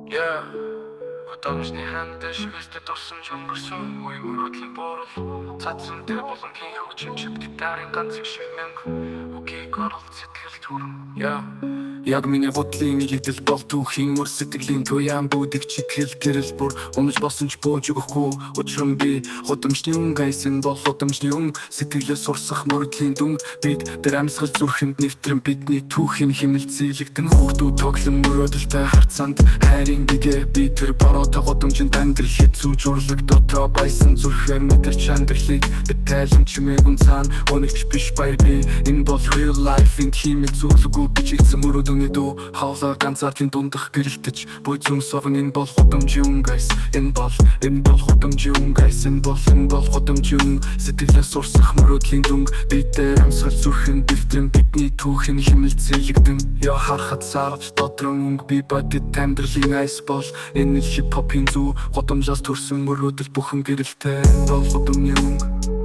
Yeah, хөтөмжний хандаж шивэстэй дурсан чөнгөрсөн үе мөрөдлийн борол цацсан дээр болон хий хөгжим чив гитарын ганц их шиг мянга үгийг оруулах сэтгэл төрөн. Yeah. Яг миний бодлын нэгдэл бол түүхийн мөр сэтгэлийн туян бүдэг читгэл тэрэл бүр унаж босон ч бууж өгөхгүй учран би хөтөмжний гайсан бол хөтөмжний сэтгэлээс сурсах мөрөдлийн дүн бид тэр амьсгал зүрхэнд нэвтрэн бидний түүхийн химэл зээлэгдэн хүүхдүүд тоглон мөрөөдөлтэй харцанд хайрын бигээ би тэр бороотой хөтөмжинд амьдрал хэцүү журлаг дотоо байсан зүрхээр мэдэрч амьдралыг битэлэн чимээгүн цаана өнөгч биш баяр би энэ бол real life энэ химэл зүрлэгүү бичигдсэн мөрөөдөн Хавлаа ганцаардын дундах гэрэлтэж буй зүм совн энэ бол хөтөмжийн гайс энэ бол хөтөмжийн гайс энэ бол хөтөмжийн сэтгэлээс сурсах мөрөөдлийн дүнг бидээр амьсгал зүрхэн дэвтрэн бидний түүхийн химэл зээлэгдэн яа харахад сарж дотрон би бодит амьдралын айс бол энэ хип хопын зүү хөтөмжөөс төрсөн мөрөөдөл бүхэн гэрэлтэй энэ бол хөтөмжийн